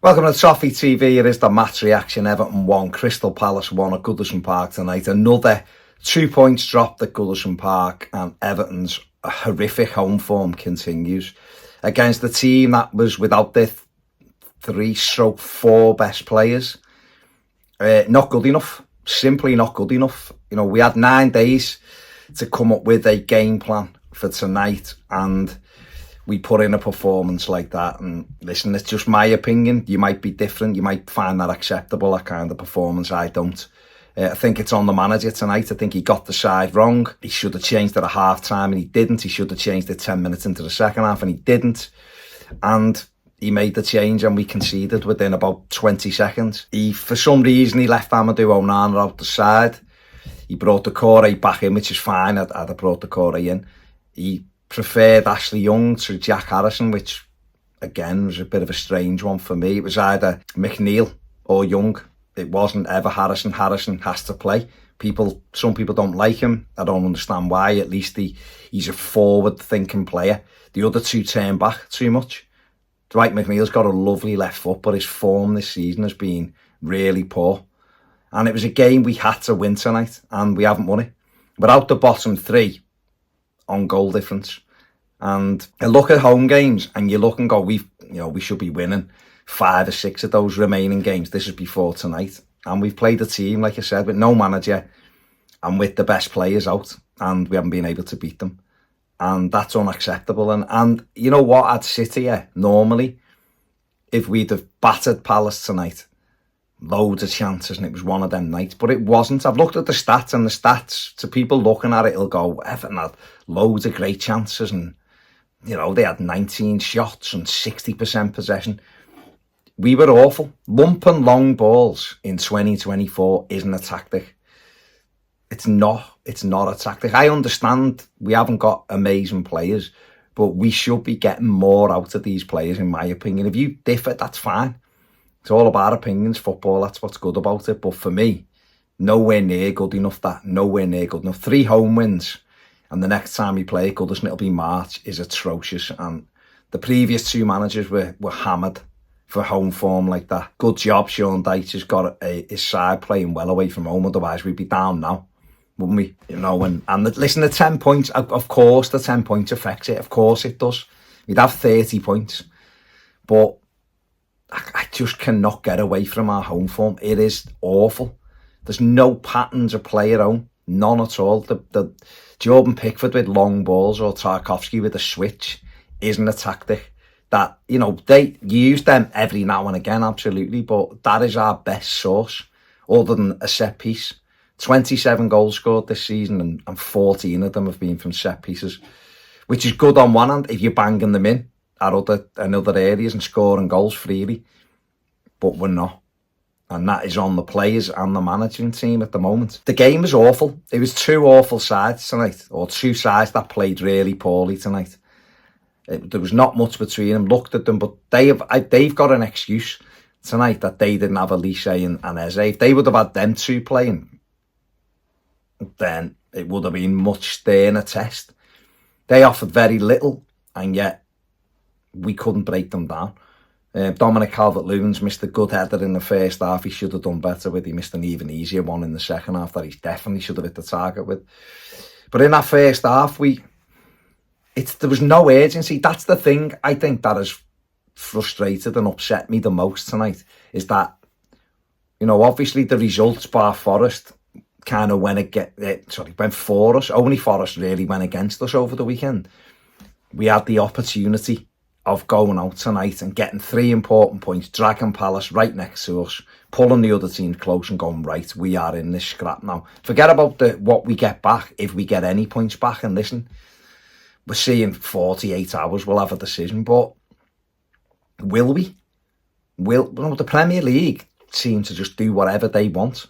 Welcome to Toffee TV. It is the match reaction. Everton 1, Crystal Palace 1 at Goodison Park tonight. Another 2 points dropped at Goodison Park, and Everton's horrific home form continues against the team that was without their 3/4 best players. Not good enough. Simply not good enough. You know, we had 9 days to come up with a game plan for tonight, and we put in a performance like that. And listen, it's just my opinion. You might be different. You might find that acceptable, that kind of performance. I don't. I think it's on the manager tonight. I think he got the side wrong. He should have changed it at half time and he didn't. He should have changed it 10 minutes into the second half and he didn't. And he made the change and we conceded within about 20 seconds. For some reason, he left Mathew out the side. He brought the Corey back in, which is fine. I'd have brought the Corey in. He preferred Ashley Young to Jack Harrison, which again was a bit of a strange one for me. It was either McNeil or Young. It wasn't ever Harrison. Harrison has to play. Some people don't like him. I don't understand why. At least he's a forward-thinking player. The other two turn back too much. Dwight McNeil's got a lovely left foot, but his form this season has been really poor. And it was a game we had to win tonight, and we haven't won it. Without the bottom 3 on goal difference. And I look at home games and you look and go, we should be winning 5 or 6 of those remaining games. This is before tonight. And we've played a team, like I said, with no manager and with the best players out, and we haven't been able to beat them. And that's unacceptable. And you know what? I'd sit here normally if we'd have battered Palace tonight. Loads of chances, and it was one of them nights, but it wasn't. I've looked at the stats, and the stats, to people looking at it, it'll go, Everton had loads of great chances, and they had 19 shots and 60% possession. We were awful. Lumping long balls in 2024 isn't a tactic. It's not a tactic. I understand we haven't got amazing players, but we should be getting more out of these players, in my opinion. If you differ, that's fine. It's all about opinions, football, that's what's good about it. But for me, nowhere near good enough. Nowhere near good enough. 3 home wins, and the next time we play at Goodison, it'll be March, is atrocious. And the previous 2 managers were hammered for home form like that. Good job, Sean Dyche has got his side playing well away from home. Otherwise, we'd be down now, wouldn't we? Listen, the 10 points, of course, the 10 points affects it. Of course it does. We'd have 30 points. But I just cannot get away from our home form. It is awful. There's no patterns of play at home. None at all. The Jordan Pickford with long balls or Tarkowski with a switch isn't a tactic. That, they use them every now and again, absolutely, but that is our best source, other than a set piece. 27 goals scored this season, and 14 of them have been from set pieces, which is good on one hand if you're banging them in in other areas and scoring goals freely, but we're not. And that is on the players and the management team at the moment. The game was awful. It was 2 awful sides tonight, or 2 sides that played really poorly tonight. There was not much between them. Looked at them, but they've got an excuse tonight that they didn't have Elise and Eze. If they would have had them 2 playing, then it would have been much sterner test. They offered very little, and yet we couldn't break them down. Dominic Calvert-Lewin's missed a good header in the first half. He should have done better with. He missed an even easier one in the second half that he definitely should have hit the target with. But in that first half, there was no urgency. That's the thing I think that has frustrated and upset me the most tonight, is that, obviously the results bar Forest kind of went for us. Only Forest really went against us over the weekend. We had the opportunity of going out tonight and getting 3 important points, dragging Palace right next to us, pulling the other team close and going, right, we are in this scrap now. Forget about what we get back, if we get any points back. And listen, we're seeing 48 hours, we'll have a decision, but will we? The Premier League seem to just do whatever they want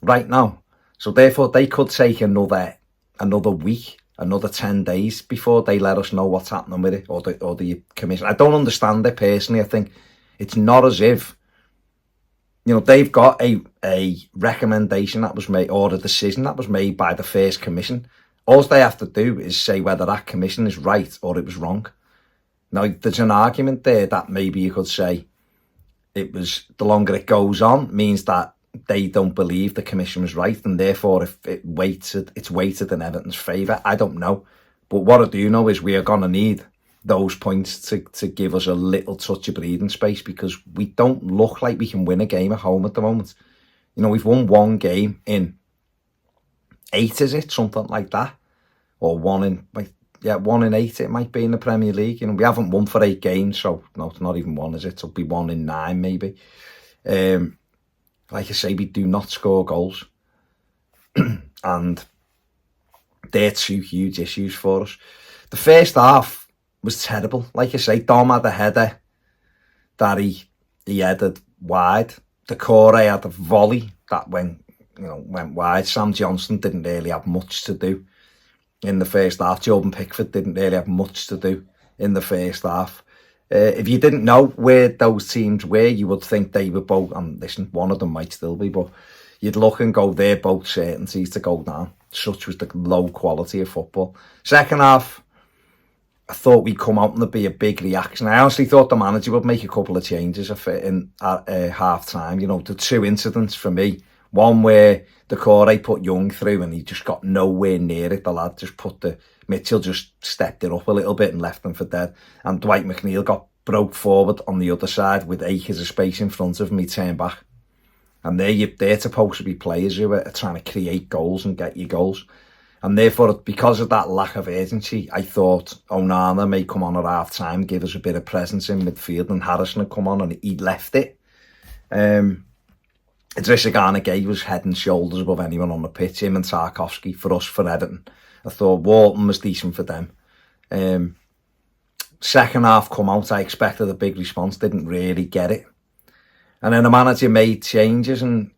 right now. So therefore, they could take another week, another 10 days before they let us know what's happening with it, or the commission. I don't understand it personally. I think it's not as if, they've got a recommendation that was made, or a decision that was made by the first commission. All they have to do is say whether that commission is right or it was wrong. Now, there's an argument there that maybe you could say it was the longer it goes on means that they don't believe the commission was right, and therefore if it's weighted in Everton's favour. I don't know, but what I do know is we are going to need those points to give us a little touch of breathing space, because we don't look like we can win a game at home at the moment. You know, we've won one game in 8, is it? Something like that. Or 1 in 8 it might be in the Premier League. You know, we haven't won for 8 games, so no, it's not even 1, is it? It'll be 1 in 9 maybe. Like I say, we do not score goals. And they're 2 huge issues for us. The first half was terrible. Like I say, Dom had a header that he headed wide. Decore had a volley that went wide. Sam Johnson didn't really have much to do in the first half. Jordan Pickford didn't really have much to do in the first half. If you didn't know where those teams were, you would think they were both, and listen, one of them might still be, but you'd look and go, they're both certainties to go down. Such was the low quality of football. Second half, I thought we'd come out and there'd be a big reaction. I honestly thought the manager would make a couple of changes at half time. You know, the 2 incidents for me. One where Decore put Young through and he just got nowhere near it. The lad just Mitchell just stepped it up a little bit and left him for dead. And Dwight McNeil broke forward on the other side with acres of space in front of him. He turned back. And they're supposed to be players who are trying to create goals and get you goals. And therefore, because of that lack of urgency, I thought Onana may come on at half time, give us a bit of presence in midfield, and Harrison had come on and he left it. Idrissa Gana Gueye was head and shoulders above anyone on the pitch. Him and Tarkowski for us, for Everton. I thought Walton was decent for them. Second half come out, I expected a big response, didn't really get it. And then the manager made changes and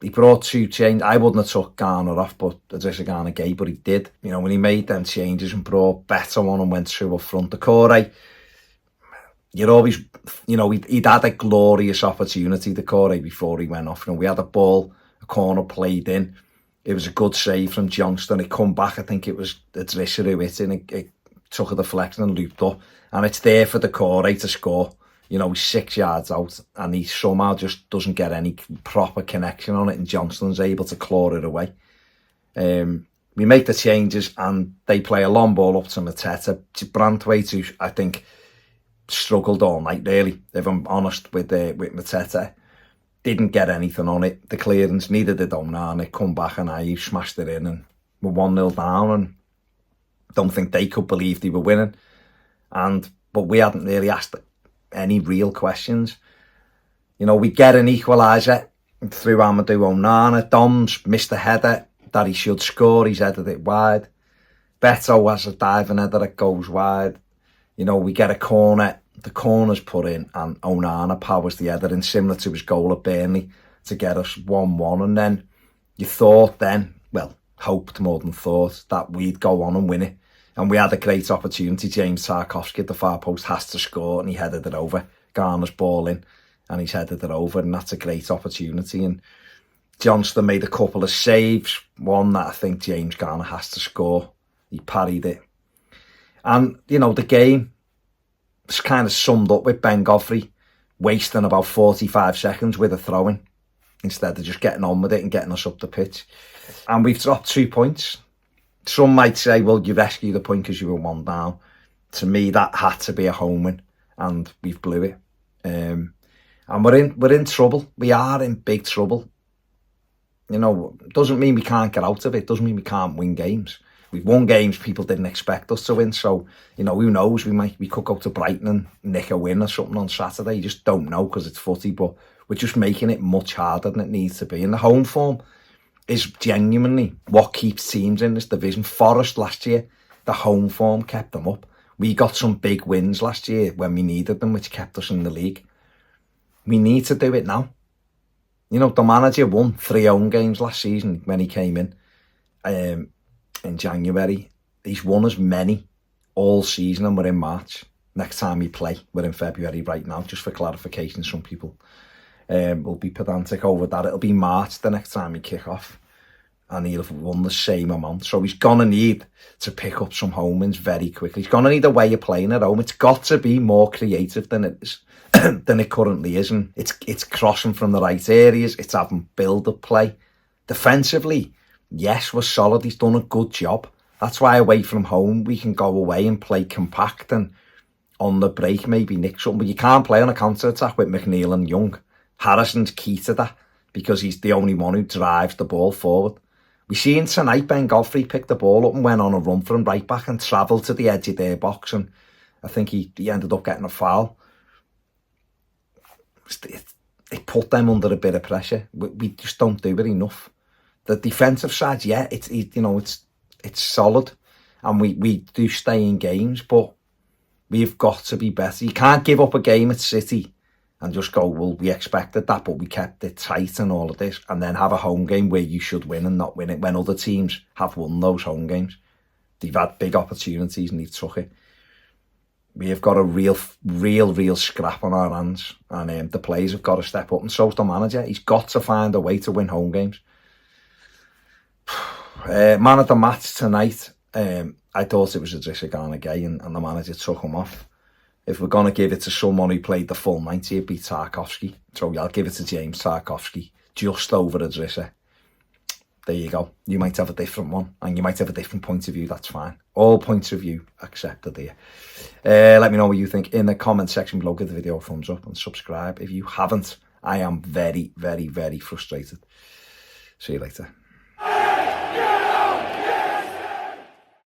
he brought 2 changes. I wouldn't have took Garner off, but Idrissa Gana Gueye, but he did. You know, when he made them changes and brought better one and went through up front. Decore, you're always, you know, he'd had a glorious opportunity, Decore, before he went off. You know, we had a corner played in. It was a good save from Johnston. It come back, I think it was Idrissa who hit it, it took a deflection and looped up. And it's there for Decore to score. You know, he's 6 yards out and he somehow just doesn't get any proper connection on it, and Johnston's able to claw it away. We make the changes and they play a long ball up to Mateta. Branthwaite, who I think struggled all night, really, if I'm honest, with Mateta. Didn't get anything on it. The clearance, neither did Onana. Come back and I smashed it in and we're 1-0 down, and don't think they could believe they were winning. But we hadn't really asked any real questions. You know, we get an equaliser through Amadou Onana. Dom's missed a header that he should score. He's headed it wide. Beto has a diving header that goes wide. You know, we get a corner. The corner's put in and Onana powers the header in, similar to his goal at Burnley, to get us 1-1. And then you thought hoped more than thought, that we'd go on and win it. And we had a great opportunity. James Tarkowski at the far post has to score, and he headed it over. Garner's ball in, and he's headed it over, and that's a great opportunity. And Johnston made a couple of saves. One that I think James Garner has to score. He parried it. And, you know, the game was kind of summed up with Ben Godfrey wasting about 45 seconds with a throw-in instead of just getting on with it and getting us up the pitch. And we've dropped 2 points. Some might say, well, you rescued the point because you were 1 down. To me, that had to be a home win, and we've blew it. And we're in trouble. We are in big trouble. You know, doesn't mean we can't get out of it. Doesn't mean we can't win games. We've won games people didn't expect us to win. So, you know, who knows? We could go to Brighton and nick a win or something on Saturday. You just don't know because it's footy. But we're just making it much harder than it needs to be. And the home form is genuinely what keeps teams in this division. Forest last year, the home form kept them up. We got some big wins last year when we needed them, which kept us in the league. We need to do it now. You know, the manager won 3 home games last season when he came in January. He's won as many all season, and we're in March. Next time we play, we're in February right now, just for clarification. Some people will be pedantic over that. It'll be March the next time we kick off, and he'll have won the same amount. So he's going to need to pick up some home wins very quickly. He's going to need a way of playing at home. It's got to be more creative than it is than it currently is. And it's crossing from the right areas. It's having build-up play. Defensively, yes, we're solid. He's done a good job. That's why away from home, we can go away and play compact and on the break maybe nick something. But you can't play on a counter-attack with McNeil and Young. Harrison's key to that because he's the only one who drives the ball forward. We seen tonight Ben Godfrey picked the ball up and went on a run from right back and travelled to the edge of their box, and I think he ended up getting a foul. It put them under a bit of pressure. We just don't do it enough. The defensive side, yeah, it's solid, and we do stay in games, but we've got to be better. You can't give up a game at City and just go, well, we expected that, but we kept it tight and all of this, and then have a home game where you should win and not win it when other teams have won those home games. They've had big opportunities and they took it. We have got a real scrap on our hands, and the players have got to step up, and so's the manager. He's got to find a way to win home games. Man of the match tonight, I thought it was Idrissa Gana Gueye, and the manager took him off. If we're going to give it to someone who played the full 90, it'd be Tarkowski. So yeah, I'll give it to James Tarkowski, just over Idrissa. There you go. You might have a different one, and you might have a different point of view. That's fine. All points of view accepted here. Let me know what you think in the comment section below. Give the video a thumbs up and subscribe if you haven't. I am very, very, very frustrated. See you later.